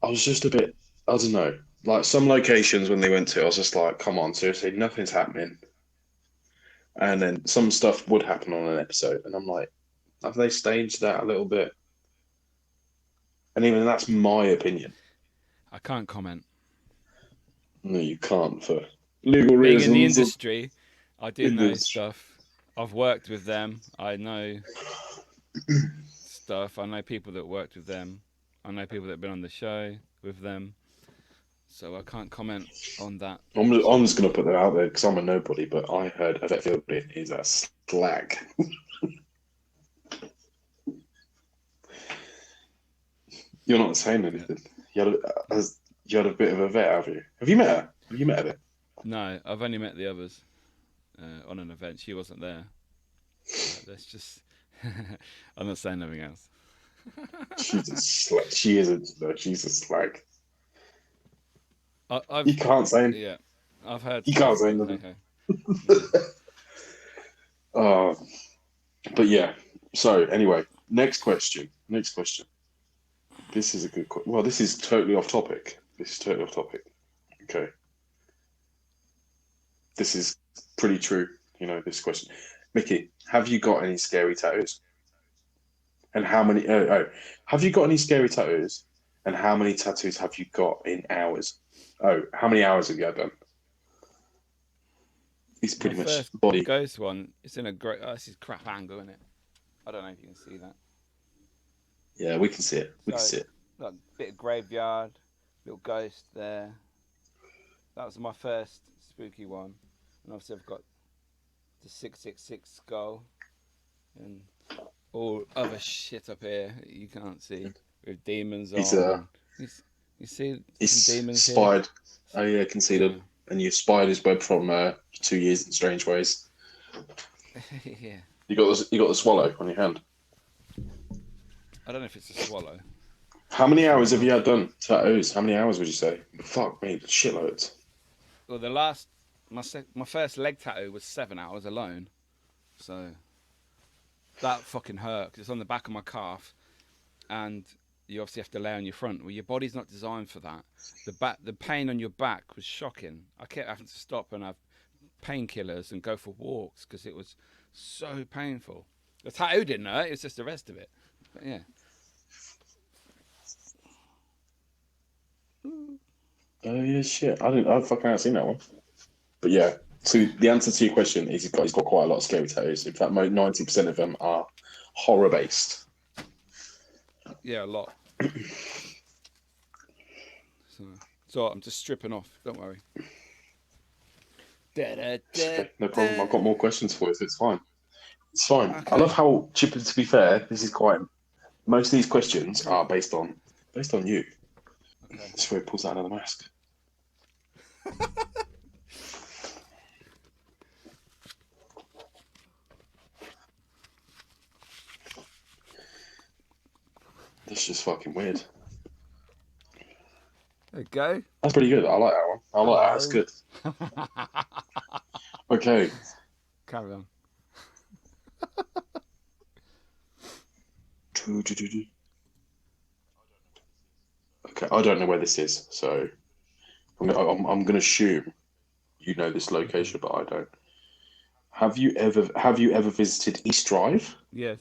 I was just a bit, I don't know, like some locations when they went to, I was just like, come on, seriously, nothing's happening. And then some stuff would happen on an episode. And I'm like, have they staged that a little bit? And even that's my opinion. I can't comment. No, you can't for legal Being reasons. in the industry, I do know stuff. I've worked with them. I know stuff. I know people that worked with them. I know people that have been on the show with them. So I can't comment on that. I'm just going to put that out there because I'm a nobody, but I heard Yvette Fielding is a slag. You're not saying anything. You had a bit of Yvette, have you? Have you met her? Have you met her? No, I've only met the others on an event. She wasn't there. That's just... I'm not saying anything else. She's a slag. She's a slag. You can't say anything. Yeah, I've heard. You can't say anything. Okay. Uh, but yeah. So anyway, next question. Next question. This is a good question. Well, this is totally off topic. This is totally off topic. Okay. This is pretty true. You know, this question. Mickey, have you got any scary tattoos? And how many? Have you got any scary tattoos? And how many tattoos have you got in hours? Oh, how many hours have you had done? It's My pretty much first body. ghost one. It's in a great. Oh, this is crap angle, isn't it? I don't know if you can see that. Yeah, we can see it. We can So, see it. like bit of graveyard, little ghost there. That was my first spooky one, and obviously I've got the 666 skull and all other shit up here that you can't see with demons He's on. And you see he's some demons spied. Oh yeah, I can see here. them. And you spied his web from 2 years in strange ways. Yeah. Yeah. You got the swallow on your hand. I don't know if it's a swallow. How many hours have you had done tattoos? How many hours would you say? Fuck me, shitloads. Well, my first leg tattoo was 7 hours alone, so that fucking hurt 'cause it's on the back of my calf, and you obviously have to lay on your front. Well, your body's not designed for that. The pain on your back was shocking. I kept having to stop and have painkillers and go for walks because it was so painful. The tattoo didn't hurt; it was just the rest of it. But yeah. Oh yeah, shit. I fucking haven't seen that one. But yeah, so the answer to your question is he's got quite a lot of scary tattoos. In fact, 90% of them are horror based. Yeah, a lot. So I'm just stripping off. Don't worry. Okay, no problem. I've got more questions for you, so it's fine. It's fine. Okay. I love how, Chipper, to be fair, this is quite. Most of these questions are based on you. Okay. This is where he pulls out another mask. This is just fucking weird. There you go. That's pretty good. I like that one. I like that. That's good. Okay. Carry on. Okay, I don't know where this is, so I'm going to assume you know this location, but I don't. Have you ever visited East Drive? Yes.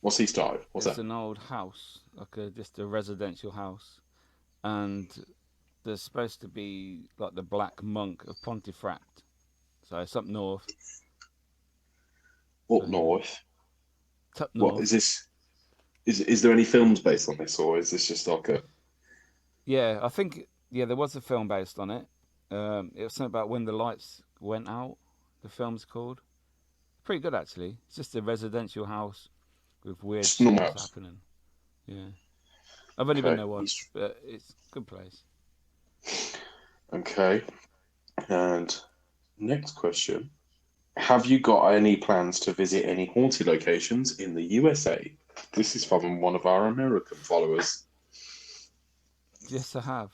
What's East Drive? What's It's that? an old house, like just a residential house, and there's supposed to be like the Black Monk of Pontefract, so it's up north. Up north. It's up What north. is this? Is there any films based on this, or is this just like a? Yeah, I think there was a film based on it. It was something about when the lights went out. The film's called. Pretty good actually. It's just a residential house with weird Just shit normal that's house. happening. Yeah, I've only been there once, but it's a good place. Okay. And next question. Have you got any plans to visit any haunted locations in the USA? This is from one of our American followers. Yes, I have.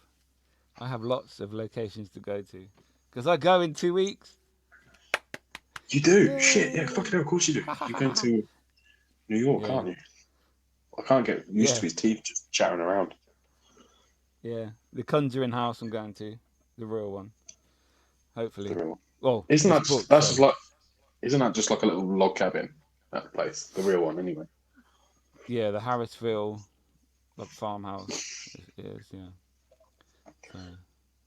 I have lots of locations to go to because I go in 2 weeks. You do? Yay! Shit, yeah, fucking hell, of course you do. You're going to New York, Yeah. aren't you? I can't get used to his teeth just chattering around. Yeah, the Conjuring house I'm going to, the real one. Hopefully. Well, Isn't that it's just, booked, that's so. just like isn't that just like a little log cabin? That place, the real one, anyway. Yeah, the Harrisville like farmhouse is, yeah. So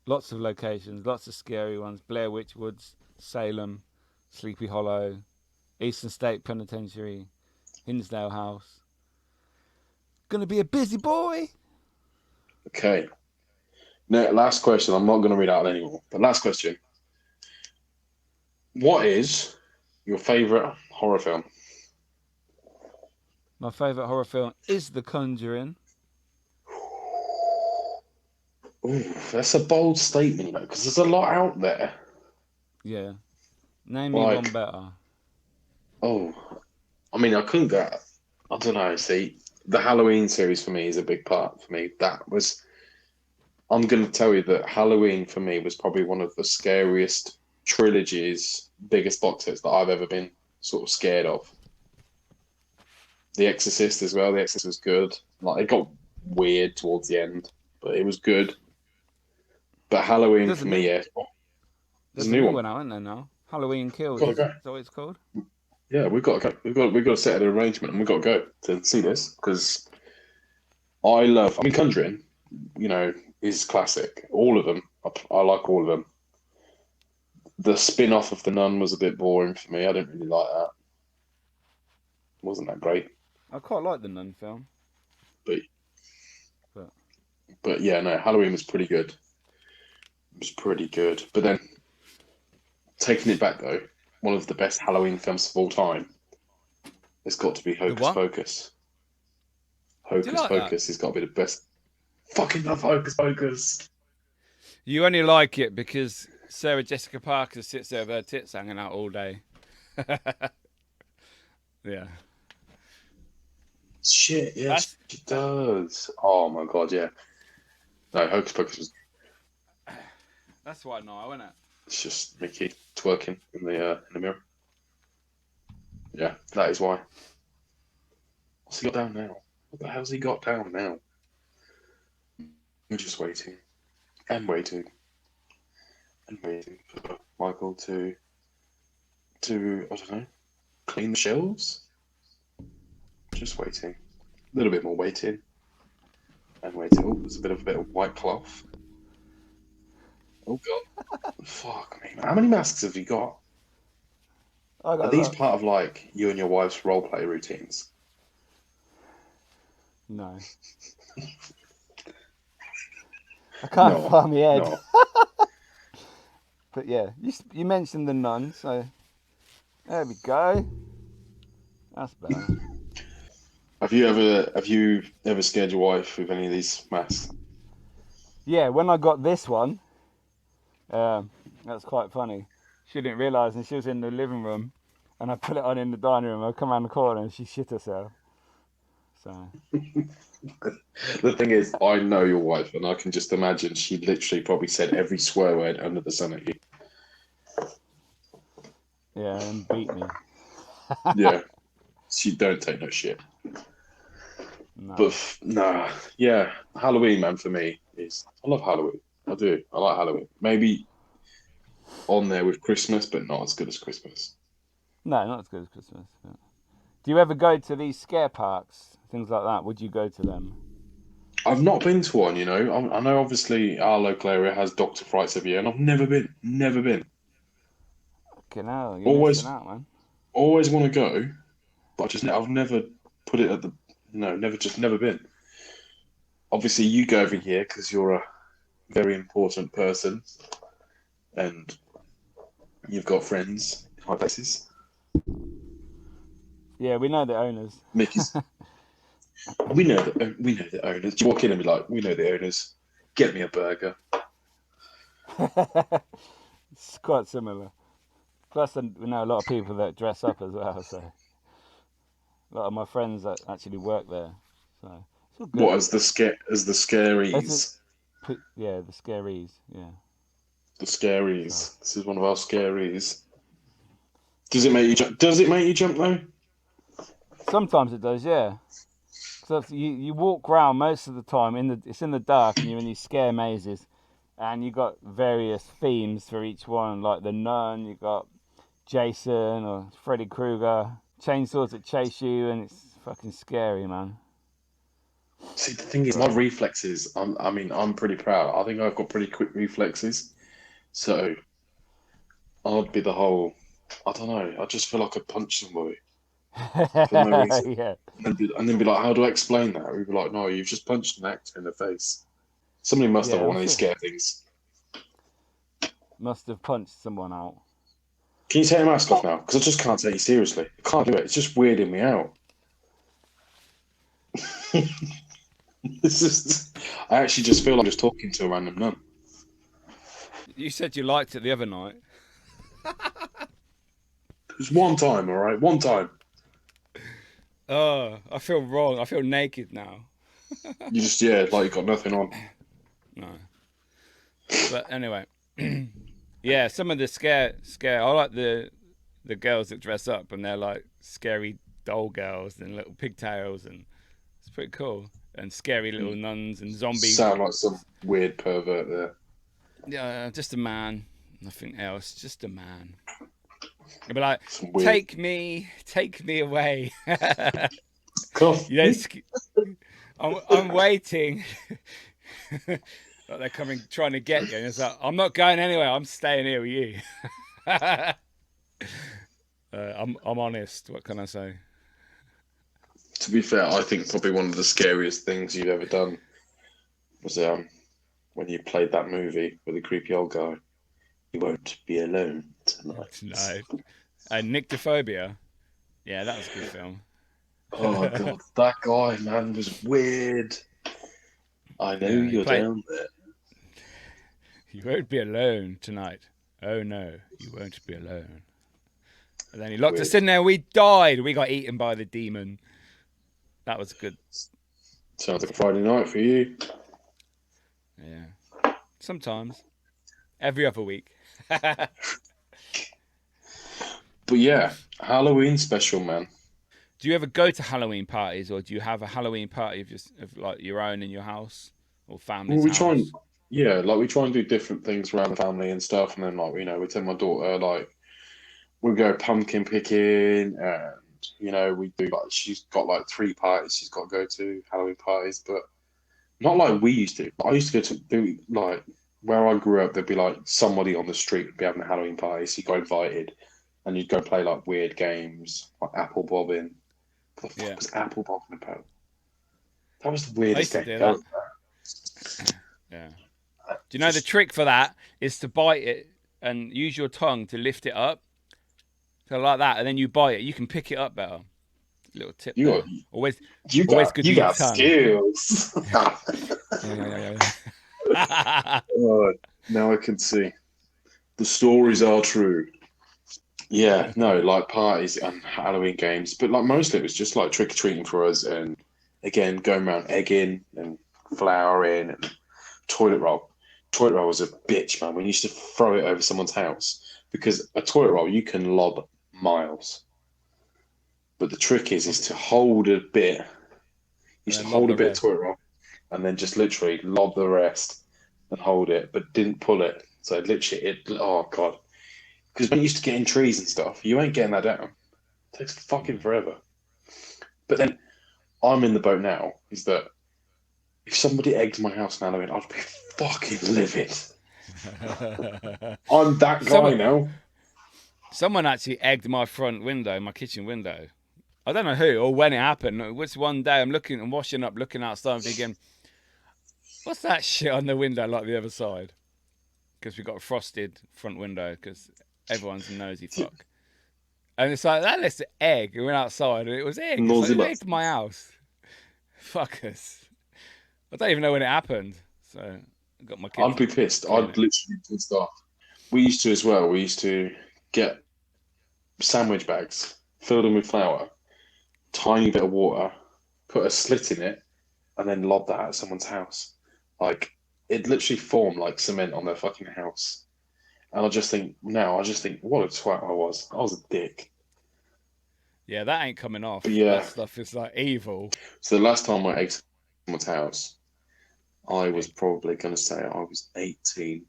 lots of locations, lots of scary ones. Blair Witch Woods, Salem, Sleepy Hollow, Eastern State Penitentiary, Hinsdale House. Gonna be a busy boy. Okay. Now, last question. I'm not going to read out anymore. But last question. What is your favourite horror film? My favourite horror film is The Conjuring. Ooh, that's a bold statement, you know, because there's a lot out there. Yeah. Name me one better. Oh, I mean, I couldn't go. I don't know. See, the Halloween series for me is a big part for me. I'm going to tell you that Halloween for me was probably one of the scariest trilogies, biggest box sets that I've ever been sort of scared of. The Exorcist as well. The Exorcist was good. Like, it got weird towards the end, but it was good. But Halloween There's for a me, new- yeah. There's a new one out, isn't there now? Halloween Kills. Gotta Is go. that what it's called? Yeah, we've got to go. We've got to set an arrangement, and we've got to go to see this because I mean, Conjuring, you know, is classic. All of them. I like all of them. The spin-off of The Nun was a bit boring for me. I didn't really like that. Wasn't that great? I quite like the Nun film. But yeah, no, Halloween was pretty good. It was pretty good. But then, taking it back though, one of the best Halloween films of all time has got to be Hocus what? Pocus. you Hocus like that? Pocus has got to be the best. Fucking love Hocus Pocus. You only like it because Sarah Jessica Parker sits there with her tits hanging out all day. Yeah. Shit, yes, she does. Oh my god, yeah. No, Hocus Pocus was. That's why Niall, isn't it? It's just Mickey twerking in the mirror. Yeah, that is why. What's he got down now? What the hell's he got down now? We're just waiting and waiting and waiting for Michael to I don't know, clean the shelves. Just waiting. A little bit more waiting and waiting. Oh, there's a bit of white cloth. Oh god. Fuck me. How many masks have you got? Are these part of like you and your wife's role play routines? No. I can't find my head. No. But yeah, you mentioned the Nun, so there we go. That's better. Have you ever scared your wife with any of these masks? Yeah, when I got this one, that's quite funny. She didn't realise, and she was in the living room, and I put it on in the dining room. I come around the corner, and she shit herself. So. The thing is, I know your wife, and I can just imagine she literally probably said every swear word under the sun at you. Yeah, and beat me. Yeah, she don't take no shit. No. But nah, yeah, Halloween, man, for me is I love Halloween. I do. I like Halloween. Maybe on there with Christmas, but not as good as Christmas. No, not as good as Christmas. Yeah. Do you ever go to these scare parks, things like that? Would you go to them? I've not been to one, you know. I know obviously our local area has Dr. Frights every year, and I've never been. Never been. Fucking hell, you're missing out, man. Always want to go, but I've never put it at the never been. Obviously, you go every year because you're a very important person, and you've got friends in high places. Yeah, we know the owners. Mickey's. we know the owners. You walk in and be like, we know the owners. Get me a burger. It's quite similar. Plus, we know a lot of people that dress up as well. So, a lot of my friends that actually work there. So, it's all good. What as the scaries? Yeah, the scaries. Yeah. The scaries. So. This is one of our scaries. Does it make you jump? Does it make you jump though? Sometimes it does, yeah. So you walk around most of the time it's in the dark, and you're in these scare mazes, and you got various themes for each one, like the Nun. You got Jason or Freddy Krueger, chainsaws that chase you, and it's fucking scary, man. See, the thing is, my reflexes. I'm pretty proud. I think I've got pretty quick reflexes, so I'd be the whole. I don't know. I just feel like I'd punch somebody. For no reason. Yeah. And then be like, how do I explain that? We'd be like, no, you've just punched an actor in the face. Somebody must have one of these scare things. Must have punched someone out. Can you take your mask off now? Because I just can't take you seriously. I can't do it. It's just weirding me out. I actually just feel like I'm just talking to a random nun. You said you liked it the other night. It was one time, all right? One time. Oh, I feel wrong. I feel naked now. You just, like you got nothing on. No. But anyway, yeah, some of the scare. I like the the girls that dress up and they're like scary doll girls and little pigtails, and it's pretty cool. And scary little nuns and zombies. Sound like some weird pervert there. Yeah, just a man, nothing else. Just a man. I'd be like, Some weird. take me away. Cough. You know, I'm waiting. Like they're coming, trying to get you, and it's like, I'm not going anywhere. I'm staying here with you. I'm honest. What can I say? To be fair, I think probably one of the scariest things you've ever done was when you played that movie with the creepy old guy. You won't be alone tonight. No. Nyctophobia. Yeah, that was a good film. Oh god, that guy, man, was weird. I know you're down there. You won't be alone tonight. Oh no, you won't be alone. And then he locked us in there. We died. We got eaten by the demon. That was good. Sounds like a Friday night for you. Yeah. Sometimes. Every other week. But yeah, Halloween special, man. Do you ever go to Halloween parties, or do you have a Halloween party of like your own in your house or family's Well, we house? try and we try and do different things around the family and stuff, and then like we tell my daughter like we go pumpkin picking, and we do like she's got like 3 parties she's got to go to, Halloween parties, but not like we used to. I used to go to do like where I grew up. There'd be like somebody on the street would be having a Halloween party, so you got invited, and you'd go play like weird games like apple bobbing. What the fuck was apple bobbing about? That was the weirdest I used game. to do that. Yeah. Do you know the trick for that is to bite it and use your tongue to lift it up, so like that, and then you bite it. You can pick it up better. Little tip. You got skills. Oh, now I can see. The stories are true. Yeah, no, like parties and Halloween games, but like mostly it was just like trick or treating for us, and again going around egging and flowering and toilet roll. Toilet roll was a bitch, man. We used to throw it over someone's house because a toilet roll you can lob miles, but the trick is to hold a bit. You used to hold a bit of toilet roll and then just literally lob the rest and hold it, but didn't pull it. So literally, oh god. Because when you used to get in trees and stuff, you ain't getting that down. It takes fucking forever. But then I'm in the boat now, is that if somebody egged my house on Halloween, I'd be fucking livid. I'm that guy now. Someone actually egged my front window, my kitchen window. I don't know who or when it happened. It was one day I'm washing up, looking outside and thinking, what's that shit on the window like the other side? Because we got a frosted front window because everyone's a nosy fuck. And it's like, that list of egg. We went outside and it was egg. It's like, it egged my house. Fuckers. I don't even know when it happened. So I got my kids. I'd be pissed. I'd literally be pissed off. We used to as well. We used to get sandwich bags, fill them with flour, tiny bit of water, put a slit in it, and then lob that at someone's house. Like, it literally formed like cement on their fucking house. And I just think, what a twat I was. I was a dick. Yeah, that ain't coming off. But yeah. That stuff is like evil. So the last time I egged someone's house, I was probably going to say I was 18.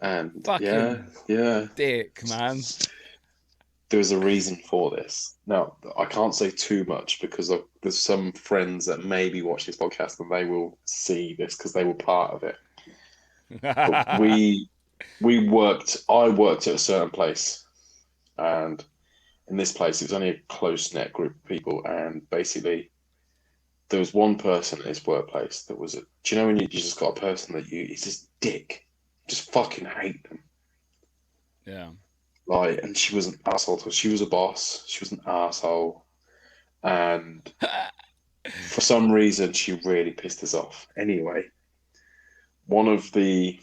And fucking dick, man. There was a reason for this. Now, I can't say too much because there's some friends that maybe watch this podcast and they will see this because they were part of it. But I worked at a certain place, and in this place it was only a close-knit group of people, and basically there was one person at this workplace that was do you know when you just got a person that he's this dick, just fucking hate them. Yeah. Like, and she was an asshole. She was a boss. She was an asshole, and for some reason, she really pissed us off. Anyway, one of the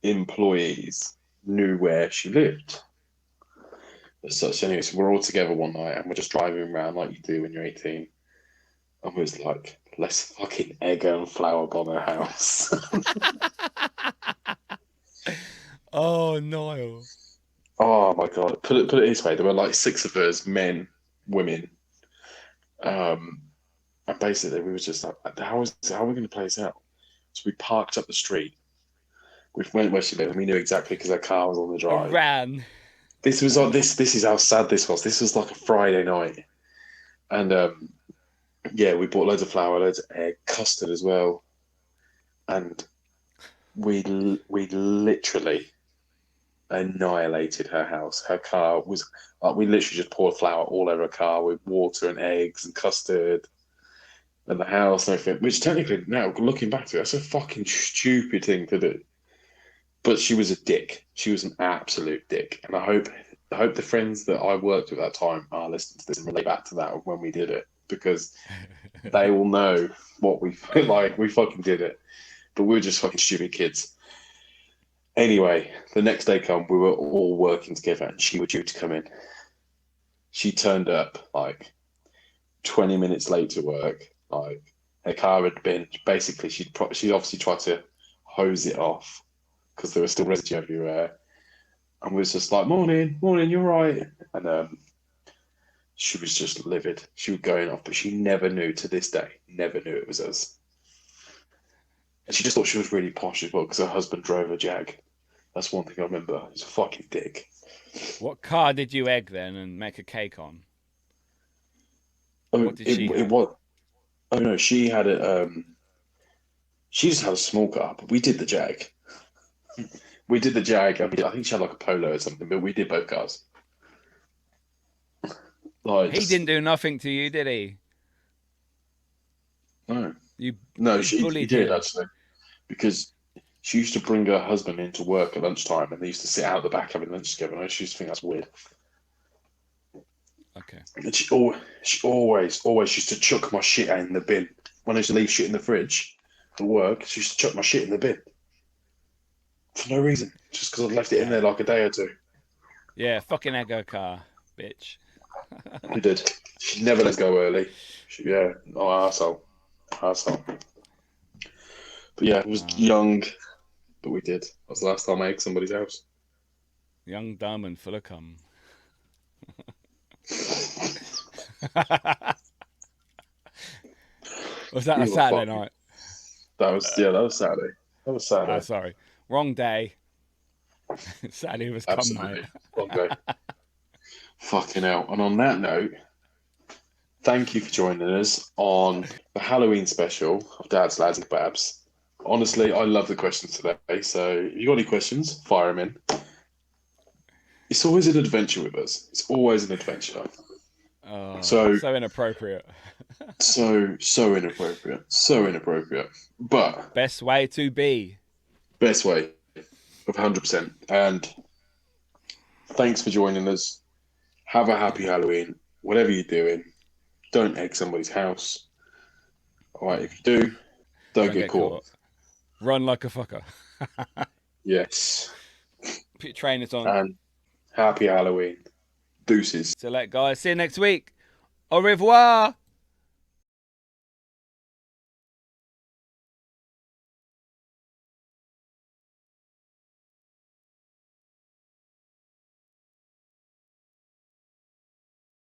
employees knew where she lived. As such, anyway, so we're all together one night, and we're just driving around like you do when you're 18, and we was like, let's fucking egg her and flower bomb her house. Oh, Niall. Oh my god! Put it this way: there were like six of us, men, women, um, and basically we were just like, how are we going to play this out? So we parked up the street. We went where she lived, and we knew exactly because her car was on the I drive. ran. This was like this. This is how sad this was. This was like a Friday night, and yeah, we bought loads of flour, loads of egg, custard as well, and we literally annihilated her house. Her car was like we literally just poured flour all over her car with water and eggs and custard and the house and everything. Which technically, now looking back to it, that's a fucking stupid thing to do. But she was a dick. She was an absolute dick, and I hope the friends that I worked with at that time are listening to this and relate back to that when we did it because they will know what we like. We fucking did it, but we were just fucking stupid kids. Anyway, the next day come, we were all working together, and she was due to come in. She turned up like 20 minutes late to work. Like her car had been basically she obviously tried to hose it off because there was still residue everywhere, and we was just like, "Morning, morning, you're right." And she was just livid. She was going off, but she never knew to this day, never knew it was us. And she just thought she was really posh as well because her husband drove a Jag. That's one thing I remember. He's a fucking dick. What car did you egg then and make a cake on? Oh, What did she have? it was. Oh no, she had it. She just had a small car, but we did the Jag. We did the Jag. I think she had like a Polo or something, but we did both cars. Like, He didn't do nothing to you, did he? No, You no, you he bullied did him. actually because she used to bring her husband into work at lunchtime, and they used to sit out the back having lunch together. And I used to think that's weird. Okay. And she always used to chuck my shit in the bin when I used to leave shit in the fridge at work. She used to chuck my shit in the bin for no reason, just because I'd left it in there like a day or two. Yeah, fucking egg her car, bitch. She did. She never let us go early. Yeah, no arsehole. But yeah, it was young, but we did. That was the last time I egged somebody's house. Young, dumb, and full of cum. Was that a Saturday night? That was Saturday. That was Saturday. Oh, sorry. Wrong day. Saturday was cum Absolutely. night. Wrong day. Fucking hell. And on that note, thank you for joining us on the Halloween special of Dads, Lads and Kebabs. Honestly, I love the questions today. So if you got any questions, fire them in. It's always an adventure with us. It's always an adventure. Oh, so inappropriate. so inappropriate. So inappropriate. But Best way to be. best way of 100%. And thanks for joining us. Have a happy Halloween. Whatever you're doing, don't egg somebody's house. All right, if you do, don't get caught. Run like a fucker. Yes. Put your trainers on. And happy Halloween. Deuces. So, guys, see you next week. Au revoir.